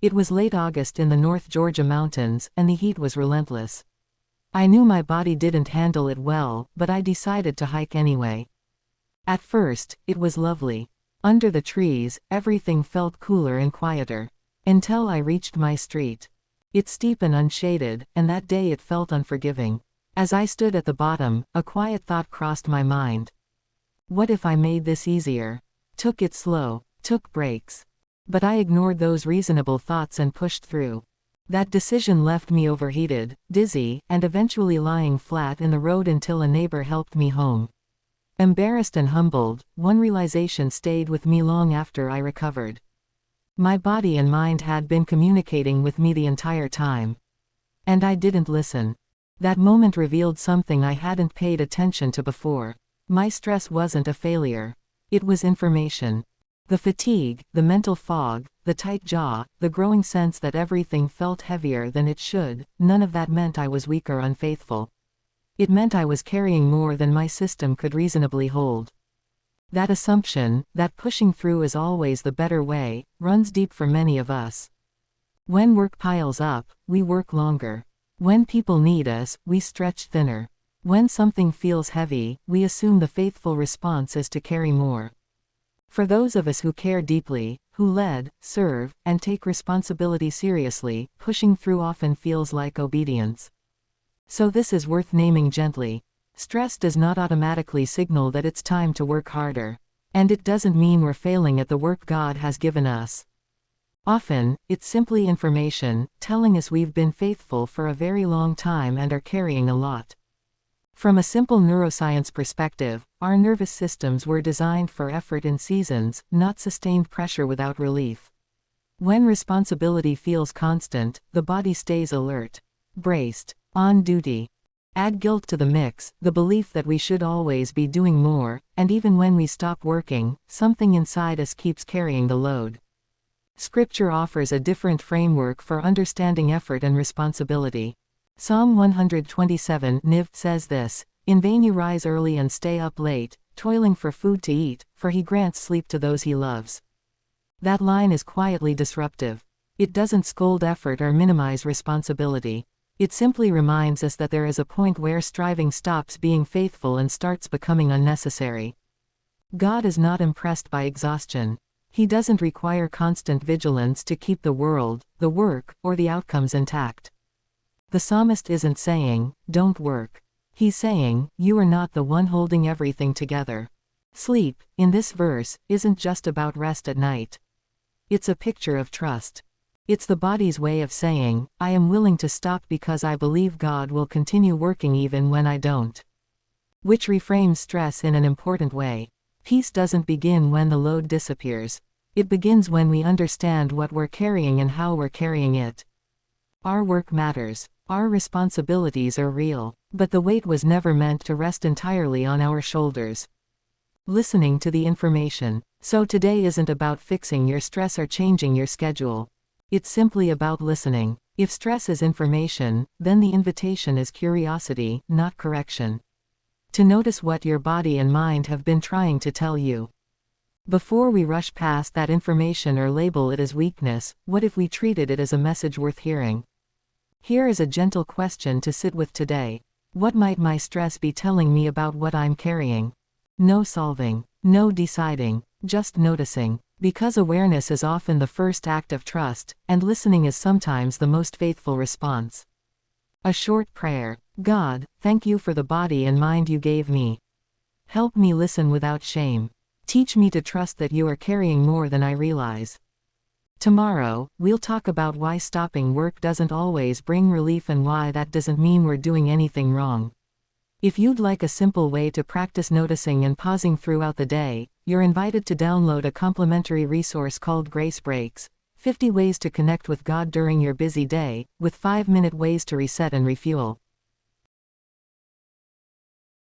It was late August in the North Georgia mountains, and the heat was relentless. I knew my body didn't handle it well, but I decided to hike anyway. At first, it was lovely. Under the trees, everything felt cooler and quieter. Until I reached my street. It's steep and unshaded, and that day it felt unforgiving. As I stood at the bottom, a quiet thought crossed my mind. What if I made this easier? Took it slow, took breaks. But I ignored those reasonable thoughts and pushed through. That decision left me overheated, dizzy, and eventually lying flat in the road until a neighbor helped me home. Embarrassed and humbled, one realization stayed with me long after I recovered. My body and mind had been communicating with me the entire time. And I didn't listen. That moment revealed something I hadn't paid attention to before. My stress wasn't a failure. It was information. The fatigue, the mental fog, the tight jaw, the growing sense that everything felt heavier than it should, none of that meant I was weak or unfaithful. It meant I was carrying more than my system could reasonably hold. That assumption, that pushing through is always the better way, runs deep for many of us. When work piles up, we work longer. When people need us, we stretch thinner. When something feels heavy, we assume the faithful response is to carry more. For those of us who care deeply, who lead, serve, and take responsibility seriously, pushing through often feels like obedience. So this is worth naming gently. Stress does not automatically signal that it's time to work harder. And it doesn't mean we're failing at the work God has given us. Often, it's simply information, telling us we've been faithful for a very long time and are carrying a lot. From a simple neuroscience perspective, our nervous systems were designed for effort in seasons, not sustained pressure without relief. When responsibility feels constant, the body stays alert, braced, on duty. Add guilt to the mix, the belief that we should always be doing more, and even when we stop working, something inside us keeps carrying the load. Scripture offers a different framework for understanding effort and responsibility. Psalm 127 NIV says this, "In vain you rise early and stay up late, toiling for food to eat, for he grants sleep to those he loves." That line is quietly disruptive. It doesn't scold effort or minimize responsibility. It simply reminds us that there is a point where striving stops being faithful and starts becoming unnecessary. God is not impressed by exhaustion. He doesn't require constant vigilance to keep the world, the work, or the outcomes intact. The psalmist isn't saying, "Don't work." He's saying, "You are not the one holding everything together." Sleep, in this verse, isn't just about rest at night. It's a picture of trust. It's the body's way of saying, "I am willing to stop because I believe God will continue working even when I don't." Which reframes stress in an important way. Peace doesn't begin when the load disappears. It begins when we understand what we're carrying and how we're carrying it. Our work matters. Our responsibilities are real. But the weight was never meant to rest entirely on our shoulders. Listening to the information. So today isn't about fixing your stress or changing your schedule. It's simply about listening. If stress is information, then the invitation is curiosity, not correction. To notice what your body and mind have been trying to tell you. Before we rush past that information or label it as weakness, what if we treated it as a message worth hearing? Here is a gentle question to sit with today. What might my stress be telling me about what I'm carrying? No solving, no deciding, just noticing. Because awareness is often the first act of trust, and listening is sometimes the most faithful response. A short prayer. God, thank you for the body and mind you gave me. Help me listen without shame. Teach me to trust that you are carrying more than I realize. Tomorrow, we'll talk about why stopping work doesn't always bring relief and why that doesn't mean we're doing anything wrong. If you'd like a simple way to practice noticing and pausing throughout the day, you're invited to download a complimentary resource called Grace Breaks, 50 Ways to Connect with God During Your Busy Day, with 5-minute ways to reset and refuel.